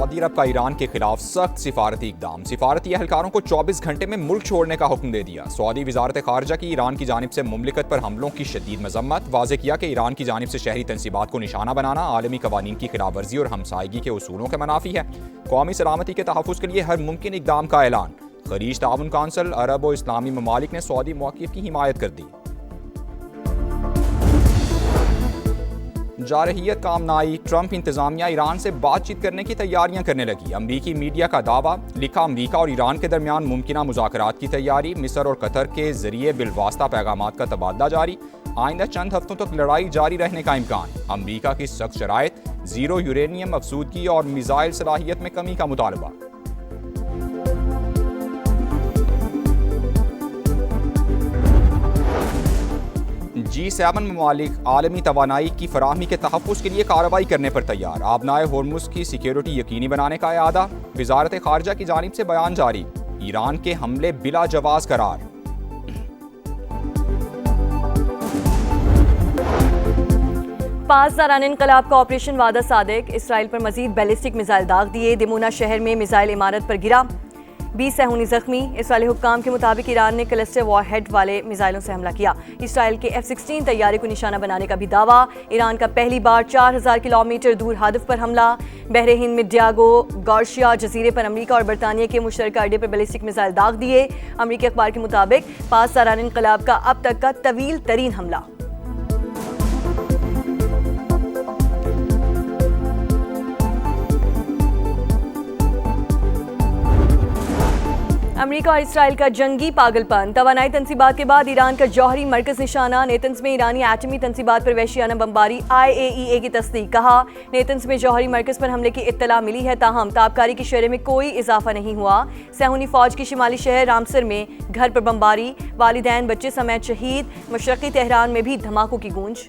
Saudi अरब का Iran के खिलाफ सख्त सिफारती इकदाम। सिफारती एहलकारों को 24 घंटे में मुल्क छोड़ने का हुक्म दे दिया। सऊदी वजारत खारजा की ईरान की जानिब से मुमलिकत पर हमलों की शदीद मजम्मत। वाज़े किया कि ईरान की जानिब से शहरी तंसीबात को निशाना बनाना आलमी कवानीन की खिलाफ वर्जी और हमसायगी के उसूलों के मनाफी है। कौमी सलामती के तहफ़्फ़ुज़ के लिए हर मुमकिन इकदाम का ऐलान। खलीज ताउन काउंसिल अरब और इस्लामी ममालिक ने सऊदी मौक़िफ़ की हिमायत कर दी। जारहियत काम न आई, ट्रंप इंतजामिया ईरान से बातचीत करने की तैयारियां करने लगी। अमरीकी मीडिया का दावा, लिखा अमरीका और ईरान के दरमियान मुमकिना मुज़ाकरात की तैयारी। मिस्र और कतर के जरिए बिलवास्ता पैगामात का तबादला जारी। आइंदा चंद हफ्तों तक लड़ाई जारी रहने का इम्कान। अमरीका की सख्त शराइत, जीरो यूरेनियम अफसूदगी और मिसाइल सलाहियत में कमी का मुतालबा। G7 ममालिक आलमी तवानाई की फराहमी के तहफ़्फ़ुज़ के लिए कार्रवाई करने पर तैयार। आबनाए होर्मुज़ की सिक्योरिटी यकीनी बनाने का इरादा। वज़ारत खारजा की जानिब से बयान जारी। ईरान के हमले बिला जवाज़ करार। पास दौरान इनकलाब का ऑपरेशन वादा सादिक। इसराइल पर मजीद बैलिस्टिक मिसाइल दाग दिए। दिमोना शहर में मिसाइल इमारत पर गिरा, 20 सहूनी जख्मी। इसराइली हुक्काम के मुताबिक ईरान ने क्लस्टर वॉरहेड वाले मिसाइलों से हमला किया। इसराइल के F-16 तैयारे को निशाना बनाने का भी दावा। ईरान का पहली बार 4000 किलोमीटर दूर हदफ पर हमला। बहरे हिंद में डियागो गार्शिया जजीरे पर अमरीका और बरतानिया के मुश्तरका अड्डे पर बैलिस्टिक मिसाइल दाग दिए। अमरीकी अखबार के मुताबिक पास दौरान इनकलाब का अब तक का तवील तरीन हमला। अमेरिका और इसराइल का जंगी पागलपन। तवानाई तंसीबात के बाद ईरान का जौहरी मरकज निशाना। नेतन्स में ईरानी एटमी तंसीबात पर वहशियाना बमबारी। IAEA की तस्दीक। कहा, नेतन्स में जौहरी मरकज पर हमले की इत्तला मिली है, ताहम ताबकारी की शरह में कोई इजाफा नहीं हुआ। सहूनी फौज की शिमाली शहर रामसर में घर पर बमबारी। वालिदैन बच्चे समेत शहीद। मशरकी तेहरान में भी धमाकों की गूंज।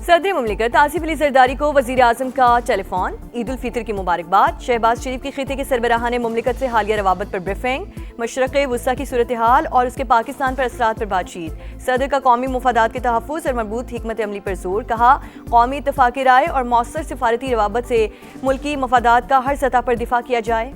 सदर मुमलिकत आसिफ अली जरदारी को वजीर आजम का टेलीफोन। ईद उल फितर की मुबारकबाद। शहबाज शरीफ की खिते के सरबराहान मुमलिकत से हालिया रवाबत पर ब्रीफिंग। मशरक़ वुस्ता की सूरत हाल और उसके पाकिस्तान पर असरात पर बातचीत। सदर का कौमी मुफादात के तहफ़्फ़ुज़ और मरबूत हिकमत अमली पर जोर। कहा, कौमी इत्तफ़ाक़ी राय और मौसर सिफारती रवाबत से मुल्की मफादात का हर सतह पर दिफा किया जाए।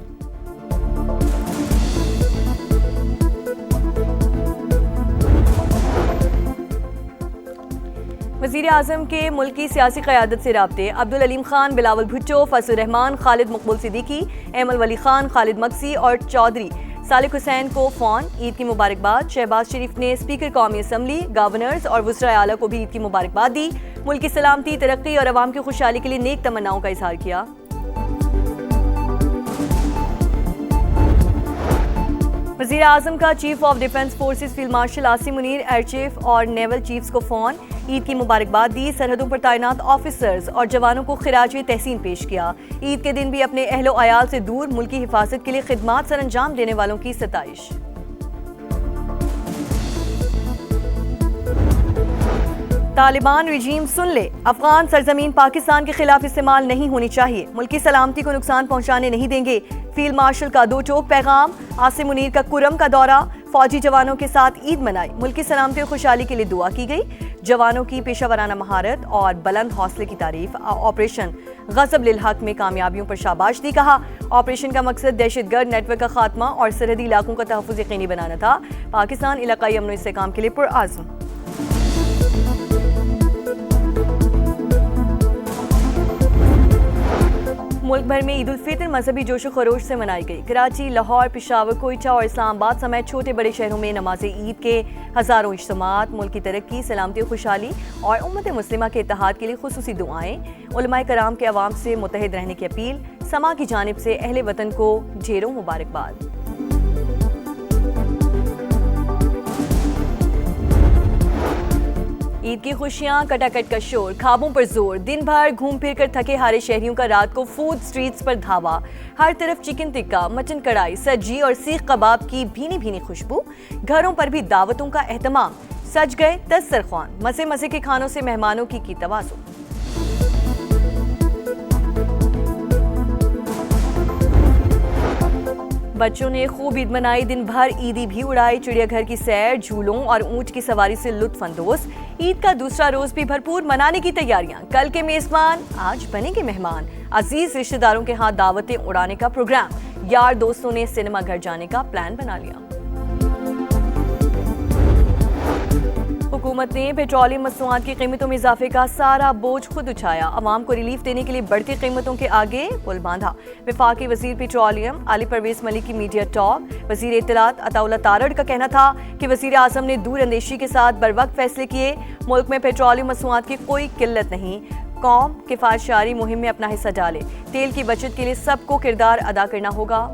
वज़ीर आज़म के मुल्की सियासी क़यादत से राब्ते। अब्दुल अलीम खान, बिलावल भुट्टो, फजल रहमान, खालिद मकबूल सिद्दीकी, एमल वली खान, खालिद मक्सी और चौधरी सालिक हुसैन को फ़ोन। ईद की मुबारकबाद। शहबाज शरीफ ने स्पीकर कौमी असम्बली, गवर्नर्स और वज़राए आला को भी ईद की मुबारकबाद दी। मुल्क की सलामती, तरक्की और अवाम की खुशहाली के लिए नेक तमन्नाओं का इजहार किया। वज़ीर आज़म का chief of defence forces field marshal Asim Munir, air chief और नेवल चीफ्स को फ़ोन। ईद की मुबारकबाद दी। सरहदों पर तैनात ऑफिसर्स और जवानों को खिराज तहसीन पेश किया। ईद के दिन भी अपने अहलो अयाल से दूर मुल्क की हिफाजत के लिए खिदमात सर अंजाम देने वालों की सताइश। तालिबान रिजीम सुन ले, अफगान सरजमीन पाकिस्तान के खिलाफ इस्तेमाल नहीं होनी चाहिए। मुल्की सलामती को नुकसान पहुंचाने नहीं देंगे। फील्ड मार्शल का दो टोक पैगाम। आसिम मुनीर का कुरम का दौरा। फौजी जवानों के साथ ईद मनाई। मुल्की सलामती और खुशहाली के लिए दुआ की गई। जवानों की पेशावराना महारत और बुलंद हौसले की तारीफ। ऑपरेशन गज़ब लिल हक में कामयाबियों पर शाबाश दी। कहा, ऑपरेशन का मकसद दहशतगर्द नेटवर्क का खात्मा और सरहदी इलाकों का तहफ़्फ़ुज़ यकीनी बनाना था। पाकिस्तान इलाकाई अमन व इस्तेहकाम के लिए पुरआज़म। मुल्क भर में ईद उल फितर मजहबी जोशो खरोश से मनाई गई। कराची, लाहौर, पेशावर, कोयटा और इस्लामाबाद समेत छोटे बड़े शहरों में नमाज ईद के हज़ारों इज्तिमात। मुल्क की तरक्की, सलामती, खुशहाली और उम्मत मुस्लिमा के इत्तेहाद के लिए खुसूसी दुआएं। उलमाए कराम के अवाम से मुत्तहिद रहने की अपील। समा की जानिब से अहले वतन को ढेरों मुबारकबाद। ईद की खुशियां, कटाकट का शोर, ख्वाबों पर जोर। दिन भर घूम फिर कर थके हारे शहरियों का रात को फूड स्ट्रीट्स पर धावा। हर तरफ चिकन टिक्का, मटन कढ़ाई, सज्जी और सीख कबाब की भीनी भीनी खुशबू। घरों पर भी दावतों का एहतमाम। सज गए दस्तरख्वान। मज़े मज़े के खानों से मेहमानों की तवाज़ुन। बच्चों ने खूब ईद मनाई। दिन भर ईदी भी उड़ाई। चिड़ियाघर की सैर, झूलों और ऊंट की सवारी से लुत्फ अंदोज। ईद का दूसरा रोज भी भरपूर मनाने की तैयारियां। कल के मेजबान आज बनेंगे मेहमान। अजीज रिश्तेदारों के हाथ दावतें उड़ाने का प्रोग्राम। यार दोस्तों ने सिनेमा घर जाने का प्लान बना लिया। हुकूमत ने पेट्रोलियम मसनूआत की कीमतों में इजाफे का सारा बोझ खुद उठाया। अवाम को रिलीफ देने के लिए बढ़ती कीमतों के आगे पुल बांधा। वफाकी वजीर पेट्रोलियम अली परवेज मलिक की मीडिया टॉक। वजीर इत्तलात अताउल्ला तारड़ का कहना था कि वजीर आजम ने दूर अंदेशी के साथ बरवक्त फैसले किए। मुल्क में पेट्रोलियम मसनूआत की कोई किल्लत नहीं। कौम किफायतशारी मुहिम में अपना हिस्सा डाले। तेल की बचत के लिए सबको किरदार अदा करना होगा।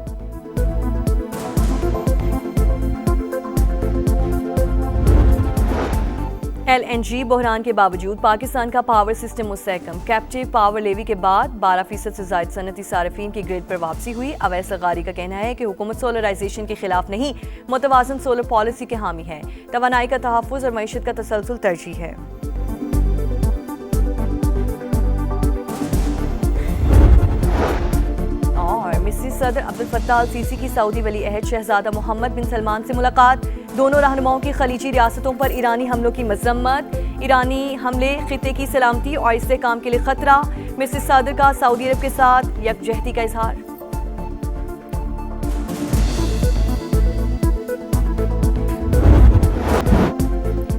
LNG बहरान के बावजूद पाकिस्तान का पावर सिस्टम मुस्तहकम। कैप्टिव पावर लेवी के बाद 12% से ज्यादा सनती सार्फिन की ग्रिड पर वापसी हुई। अवैस ज़गारी का कहना है कि हुकूमत सोलराइजेशन के खिलाफ नहीं, मुतवाज़न सोलर पॉलिसी के हामी है। तवानाई का तहफ़्फ़ुज़ और मईशत का तसलसल तरजीह है। और मिस्री सदर अब्दुल फत्ताह अल सीसी की सऊदी वली अहद शहजादा मोहम्मद बिन सलमान से मुलाकात। दोनों रहनुमाओं की खलीजी रियासतों पर ईरानी हमलों की मजम्मत। ईरानी हमले खित्ते की सलामती और इस्तेहकाम के लिए खतरा। मिस्री सदर का सऊदी अरब के साथ यकजहती का इजहार।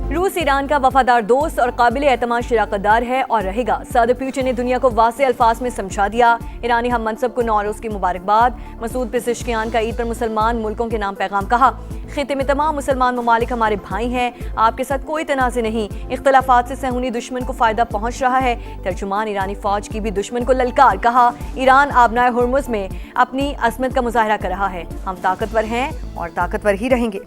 रूस ईरान का वफादार दोस्त और काबिल एतमाद शराकतदार है और रहेगा। सदर पुतिन ने दुनिया को वाज़े अल्फाज में समझा दिया। ईरानी हम मनसब को नौरोज़ की मुबारकबाद। मसूद पेज़ेश्कियान का ईद पर मुसलमान मुल्कों के नाम पैगाम। कहा, खित्ते में तमाम मुसलमान ममालिक हमारे भाई हैं। आपके साथ कोई तनाज़े नहीं। इख्तलाफात से सहूनी दुश्मन को फ़ायदा पहुँच रहा है। तर्जुमान ईरानी फ़ौज की भी दुश्मन को ललकार। कहा, ईरान आबनाए हुर्मुज़ में अपनी अज़मत का मुजाहरा कर रहा है। हम ताकतवर हैं और ताकतवर ही रहेंगे।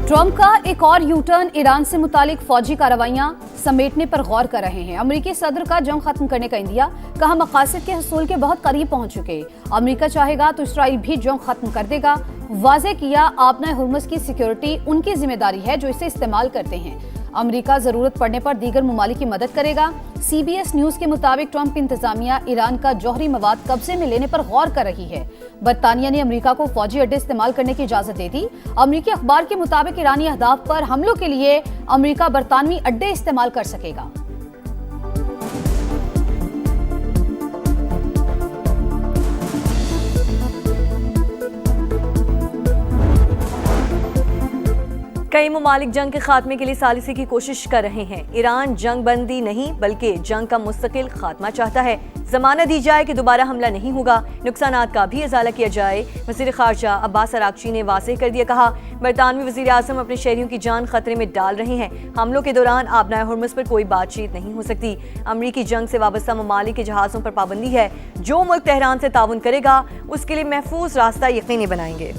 ट्रंप का एक और यू टर्न। ईरान से मुतालिक फौजी कार्रवाइयां समेटने पर गौर कर रहे हैं। अमेरिकी सदर का जंग खत्म करने का इंदिया। कहा, मकासद के हसूल के बहुत करीब पहुंच चुके। अमेरिका चाहेगा तो इसराइल भी जंग खत्म कर देगा। वाज़े किया, आबनाए हुर्मुज़ की सिक्योरिटी उनकी जिम्मेदारी है जो इसे इस्तेमाल करते हैं। अमेरिका जरूरत पड़ने पर दीगर ममालिक की मदद करेगा। CBS न्यूज के मुताबिक ट्रंप इंतजामिया ईरान का जौहरी मवाद कब्जे में लेने पर गौर कर रही है। बरतानिया ने अमेरिका को फौजी अड्डे इस्तेमाल करने की इजाजत दे दी। अमेरिकी अखबार के मुताबिक ईरानी अहदाफ पर हमलों के लिए अमेरिका बरतानवी अड्डे इस्तेमाल कर सकेगा। कई ममालिक जंग के खात्मे के लिए सालिसी की कोशिश कर रहे हैं। ईरान जंग बंदी नहीं बल्कि जंग का मुस्तकिल खात्मा चाहता है। जमानत दी जाए कि दोबारा हमला नहीं होगा। नुकसानात का भी इजाला किया जाए। वज़ीर ख़ारजा अब्बास अरागची ने वाज़ेह कर दिया। कहा, बरतानवी वज़ीर आज़म अपने शहरियों की जान खतरे में डाल रहे हैं। हमलों के दौरान आबनाए हुर्मुज़ पर कोई बातचीत नहीं हो सकती। अमरीकी जंग से वाबस्ता ममालिक के जहाज़ों पर पाबंदी है। जो मुल्क तेहरान से ताउन करेगा उसके लिए महफूज रास्ता यकीनी बनाएंगे।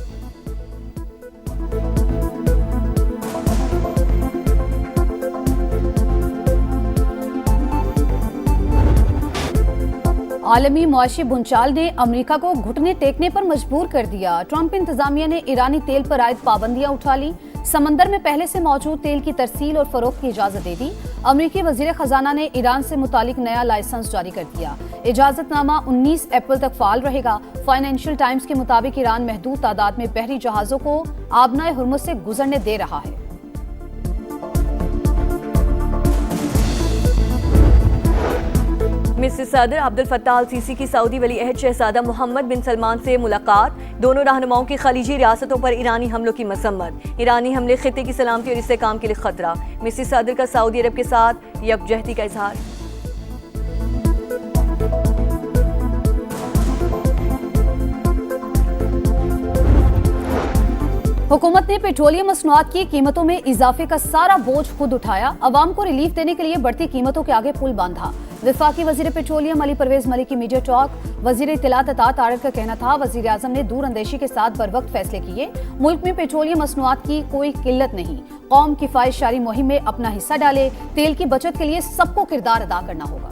आलमी मुआशी भूचाल ने अमेरिका को घुटने टेकने पर मजबूर कर दिया। ट्रंप इंतजामिया ने ईरानी तेल पर आयद पाबंदियां उठा ली। समंदर में पहले से मौजूद तेल की तरसील और फरोख्त की इजाजत दे दी। अमेरिकी वजीर खजाना ने ईरान से मुतालिक नया लाइसेंस जारी कर दिया। इजाजतनामा 19 अप्रैल तक फाल रहेगा। फाइनेंशियल टाइम्स के मुताबिक ईरान महदूद तादाद में बहरी जहाजों को आबनाए हुर्मुज़ से गुजरने दे रहा है। मिस्र सदर अब्दुल फत्ताह अल सीसी की सऊदी वली अहद शहजादा मोहम्मद बिन सलमान से मुलाकात। दोनों रहनुमाओं की खलीजी रियासतों पर ईरानी हमलों की मसम्मत। ईरानी हमले खित्ते की सलामती और इस्तेहकाम के लिए खतरा। मिस्र सदर का सऊदी अरब के साथ यकजहती का इजहार। हुकूमत ने पेट्रोलियम मसनूआत की कीमतों में इजाफे का सारा बोझ खुद उठाया। अवाम को रिलीफ देने के लिए बढ़ती कीमतों के आगे पुल बांधा। वफाकी वजीर पेट्रोलियम अली परवेज मलिक की मीडिया टॉक। वजीर इत्तलात अताउल्ला तारड़ का कहना था, वजीर आजम ने दूर अंदेशी के साथ बरवक्त फैसले किए। मुल्क में पेट्रोलियम मसनूआत की कोई किल्लत नहीं। कौम किफायतशारी मुहिम में अपना हिस्सा डाले। तेल की बचत के लिए सबको किरदार अदा करना होगा।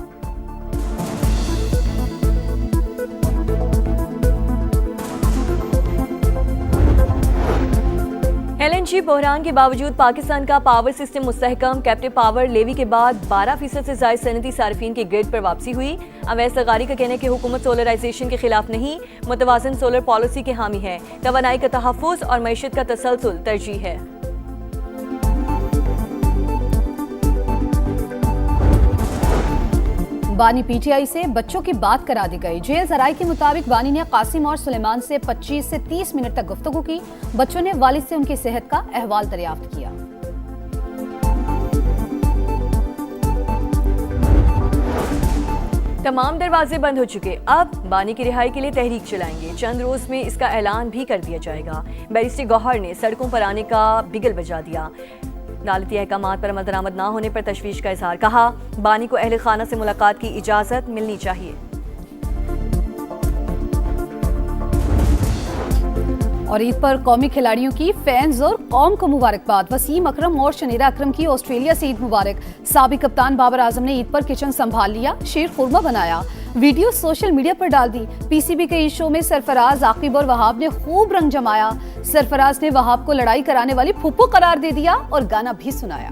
LNG कराची बहरान के बावजूद पाकिस्तान का पावर सिस्टम मुस्तहकम। कैप्टिव पावर लेवी के बाद 12% से ज्यादा सनती सार्फिन की ग्रिड पर वापसी हुई। अवैस लगारी का कहना है कि हुकूमत सोलराइजेशन के खिलाफ नहीं, मुतवाज़न सोलर पॉलिसी के हामी है। तवानाई का तहफ़्फ़ुज़ और मईशत का तसलसल तरजीह है। बानी पीटीआई से बच्चों की बात करा दी गई। जेल जराये के मुताबिक बानी ने कासिम और सुलेमान से 25 से 30 मिनट तक गुफ्तगू की। बच्चों ने वालिद से उनकी सेहत का अहवाल दरियाफ्त किया। तमाम दरवाजे बंद हो चुके, अब बानी की रिहाई के लिए तहरीक चलाएंगे। चंद रोज में इसका ऐलान भी कर दिया जाएगा। बैरिस्टर गौहर ने सड़कों पर आने का बिगल बजा दिया। अदालती अहकामात पर अमल दरामद न होने पर तशवीश का इजहार। कहा, बानी को अहले खाना से मुलाकात की इजाजत मिलनी चाहिए। और ईद पर कौमी खिलाड़ियों की फैंस और कौम को मुबारकबाद। वसीम अकरम और शनीरा अकरम की ऑस्ट्रेलिया से ईद मुबारक। साबिक कप्तान बाबर आजम ने ईद पर किचन संभाल लिया, शीर खुरमा बनाया, वीडियो सोशल मीडिया पर डाल दी। पीसीबी के इस शो में सरफराज, आकिब और वहाब ने खूब रंग जमाया। सरफराज ने वहाब को लड़ाई कराने वाली फुप्पो करार दे दिया और गाना भी सुनाया।